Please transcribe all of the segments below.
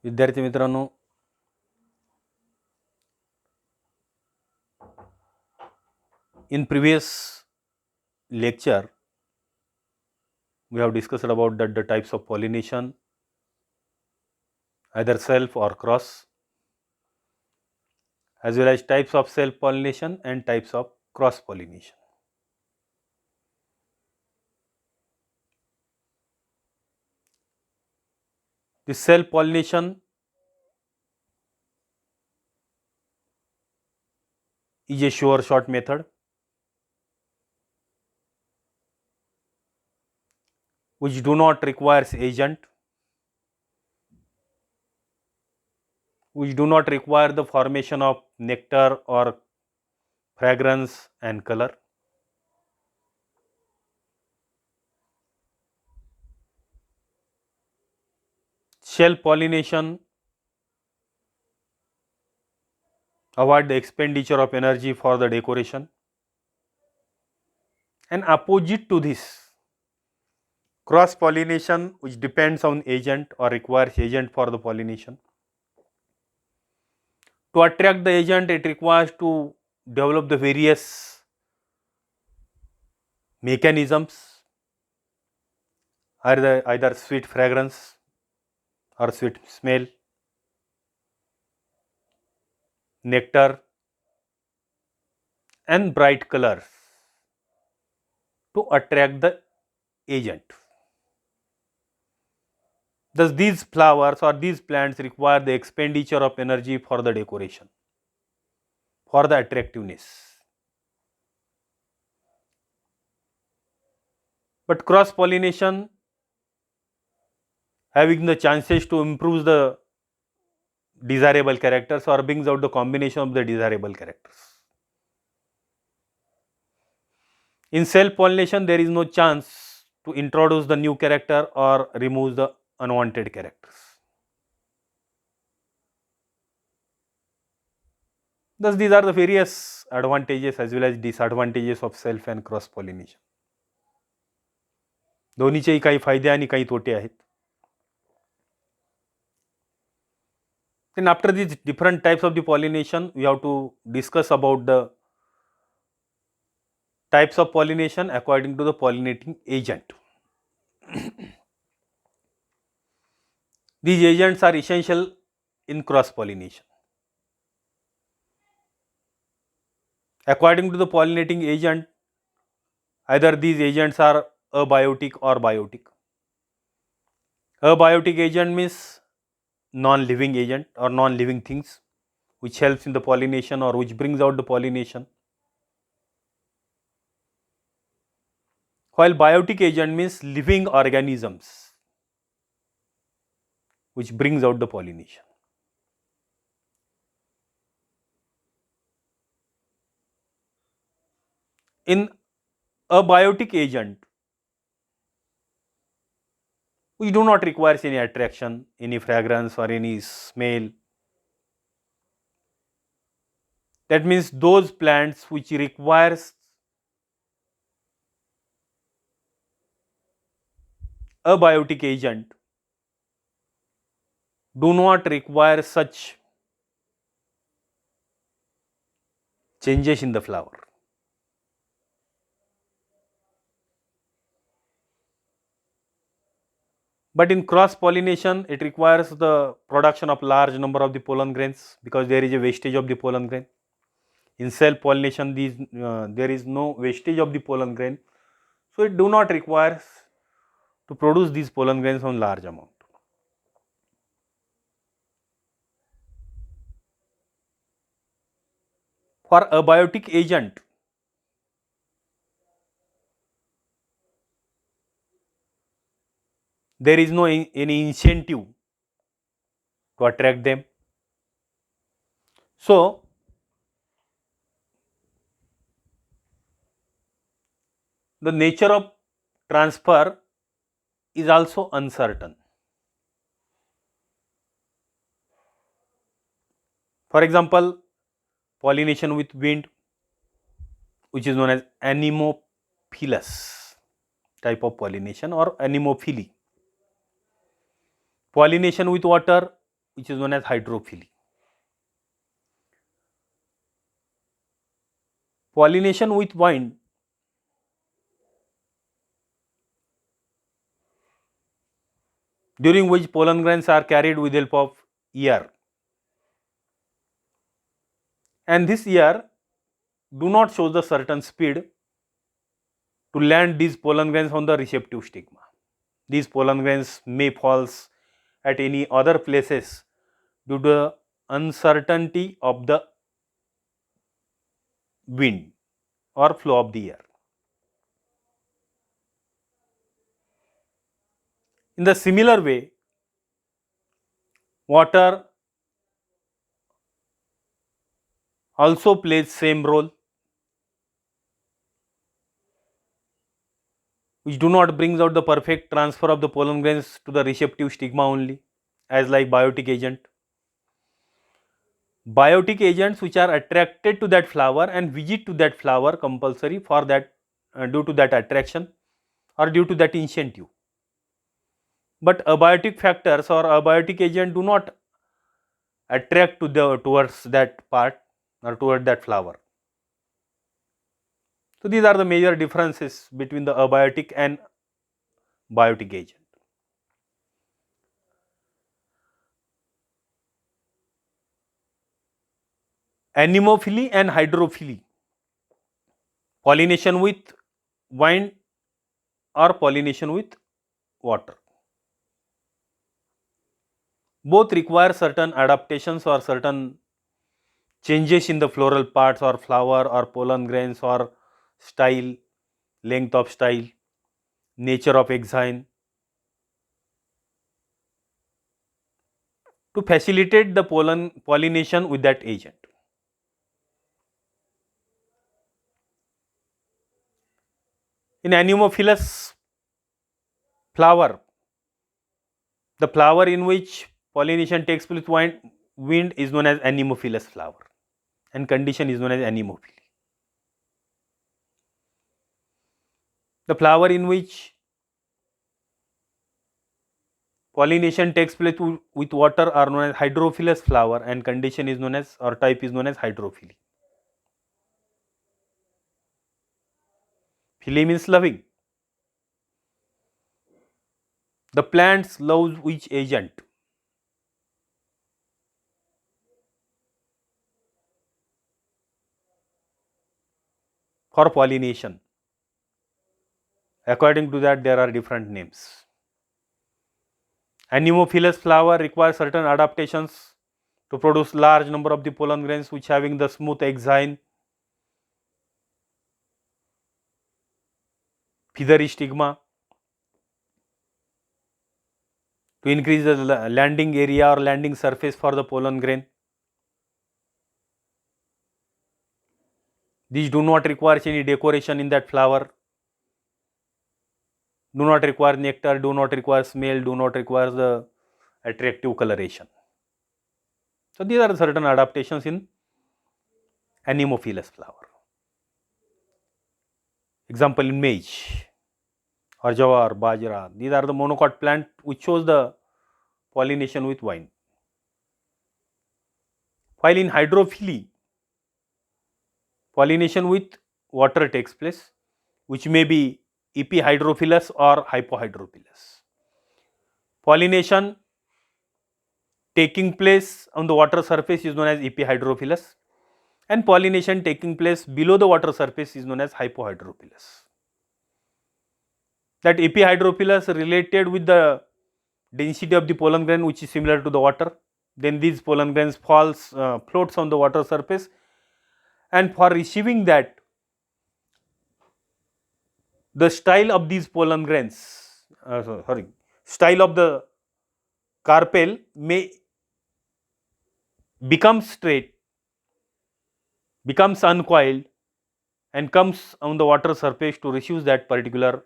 विद्यार्थी मित्रांनो, in previous lecture we have discussed about the types of pollination, either self or cross, as well as types of self pollination and types of cross pollination. The self pollination is a sure shot method which do not requires agent, which do not require the formation of nectar or fragrance and color. Self pollination avoid the expenditure of energy for the decoration, and opposite to this, cross pollination, which depends on agent or requires agent for the pollination. To attract the agent, it requires to develop the various mechanisms, either sweet fragrance or sweet smell, nectar, and bright colors to attract the agent. Thus, these flowers or these plants require the expenditure of energy for the decoration, for the attractiveness. But cross pollination having the chances to improve the desirable characters or brings out the combination of the desirable characters. In self pollination, there is no chance to introduce the new character or remove the unwanted characters. Thus, these are the various advantages as well as disadvantages of self and cross pollination. दोन्हीचेही काही फायदे आणि काही तोटे आहेत. Then after these different types of the pollination, we have to discuss about the types of pollination according to the pollinating agent. These agents are essential in cross pollination. According to the pollinating agent, either these agents are abiotic or biotic. Abiotic agent means non-living agent or non-living things which helps in the pollination or which brings out the pollination. While biotic agent means living organisms which brings out the pollination. In abiotic agent, we do not require any attraction, any fragrance or any smell. That means those plants which requires abiotic agent do not require such changes in the flower. But in cross pollination, it requires the production of large number of the pollen grains because there is a wastage of the pollen grain. In self pollination, there is no wastage of the pollen grain, so it do not require to produce these pollen grains on large amount. For abiotic agent, there is no any incentive to attract them. So, the nature of transfer is also uncertain. For example, pollination with wind, which is known as anemophilous type of pollination or anemophily. Pollination with water, which is known as hydrophily. Pollination with wind during which pollen grains are carried with help of ear, and this ear do not show the certain speed to land these pollen grains on the receptive stigma. These pollen grains may fall at any other places due to the uncertainty of the wind or flow of the air. In the similar way, water also plays same role, which do not brings out the perfect transfer of the pollen grains to the receptive stigma only, as like biotic agent. Biotic agents which are attracted to that flower and visit to that flower compulsory for that due to that attraction or due to that incentive. But abiotic factors or abiotic agent do not attract to the towards that part or toward that flower. So these are the major differences between the abiotic and biotic agent. Anemophily and hydrophily. Pollination with wind or pollination with water. Both require certain adaptations or certain changes in the floral parts or flower or pollen grains or style, length of style, nature of exine to facilitate the pollination with that agent. In anemophilous flower, the flower in which pollination takes place with wind is known as anemophilous flower and condition is known as anemophily. The flower in which pollination takes place with water are known as hydrophilous flower and condition is known as or type is known as hydrophily. Phily means loving. The plants loves which agent? For pollination. According to that, there are different names. Anemophilous flower requires certain adaptations to produce large number of the pollen grains which having the smooth exine, feathery stigma, to increase the landing area or landing surface for the pollen grain. These do not require any decoration in that flower, do not require nectar, do not require smell, do not require the attractive coloration. So these are certain adaptations in anemophilous flower. Example in maize or jawar, bajra, these are the monocot plant which shows the pollination with vine. While in hydrophily, pollination with water takes place, which may be epihydrophilous or hypohydrophilous. Pollination taking place on the water surface is known as epihydrophilous and pollination taking place below the water surface is known as hypohydrophilous. That epihydrophilous related with the density of the pollen grain which is similar to the water, then these pollen grains floats on the water surface, and for receiving that the style of these pollen grains, style of the carpel may become straight, becomes uncoiled and comes on the water surface to receive that particular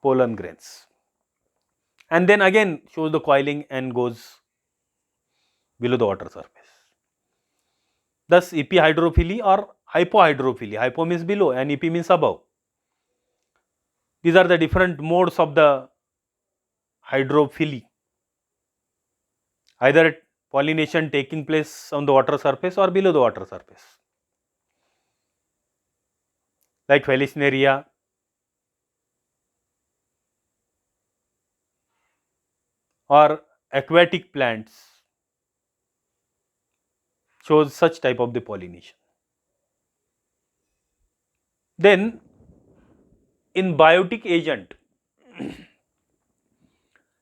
pollen grains, and then again shows the coiling and goes below the water surface. Thus epihydrophily or hypohydrophily, hypo means below and epi means above. These are the different modes of the hydrophily. either pollination taking place on the water surface or below the water surface, like Felisneria, or aquatic plants shows such type of the pollination. Then in biotic agent,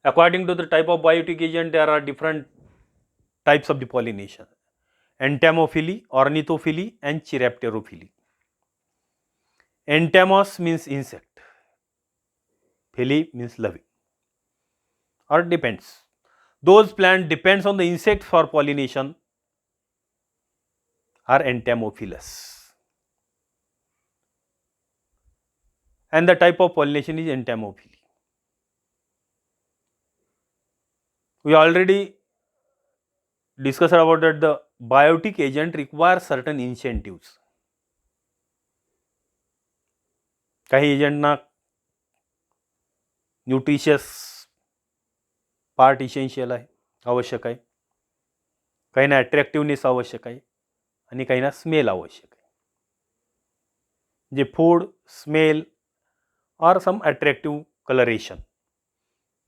according to the type of biotic agent, there are different types of the pollination: entomophily, ornithophily, and chiropterophily. Entomos means insect, phily means loving, or depends. Those plant depends on the insect for pollination are entomophilous, and the type of pollination is entomophily. We already discussed about that the biotic agent requires certain incentives. काही एजंटना nutritious part essential आहे, आवश्यक आहे. काहींना अट्रॅक्टिव्हनेस आवश्यक आहे आणि काहींना smell आवश्यक आहे. जे food, smell or some attractive coloration.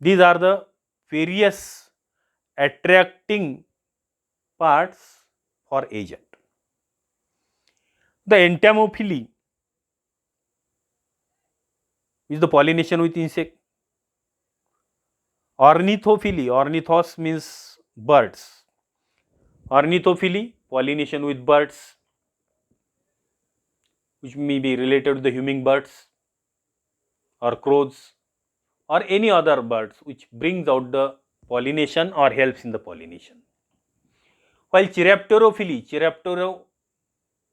These are the various attracting parts for agent. The entomophily is the pollination with insect. Ornithophily, ornithos means birds. Ornithophily, pollination with birds, which may be related to the hummingbirds or crows or any other birds which brings out the pollination or helps in the pollination. While chiropterophily,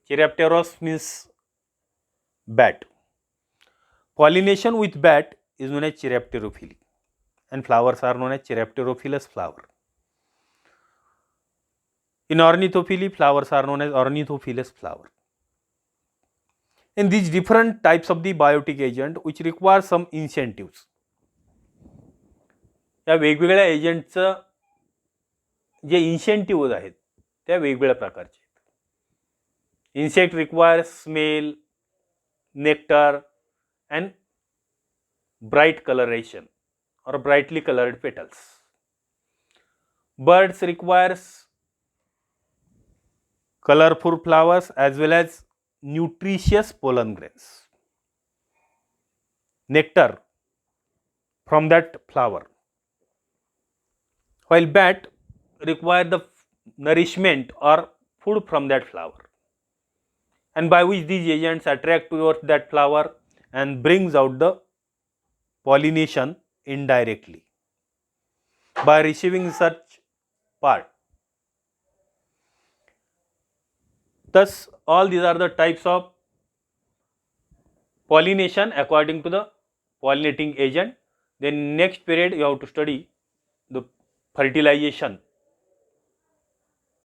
chiropteros means bat. Pollination with bat is known as chiropterophily, and flowers are known as chiropterophilous flower. In ornithophily, flowers are known as ornithophilous flower. And these different types of the biotic agent which require some incentives. या वेगवेगळ्या एजंटचं जे incentive आहेत त्या वेगवेगळ्या प्रकारचे आहेत. Insect requires smell, nectar and bright coloration or brightly colored petals. Birds requires colorful flowers as well as nutritious pollen grains, nectar from that flower, while bat require the nourishment or food from that flower, and by which these agents attract towards that flower and brings out the pollination indirectly by receiving such part. Thus, all these are the types of pollination according to the pollinating agent. Then next period you have to study the fertilization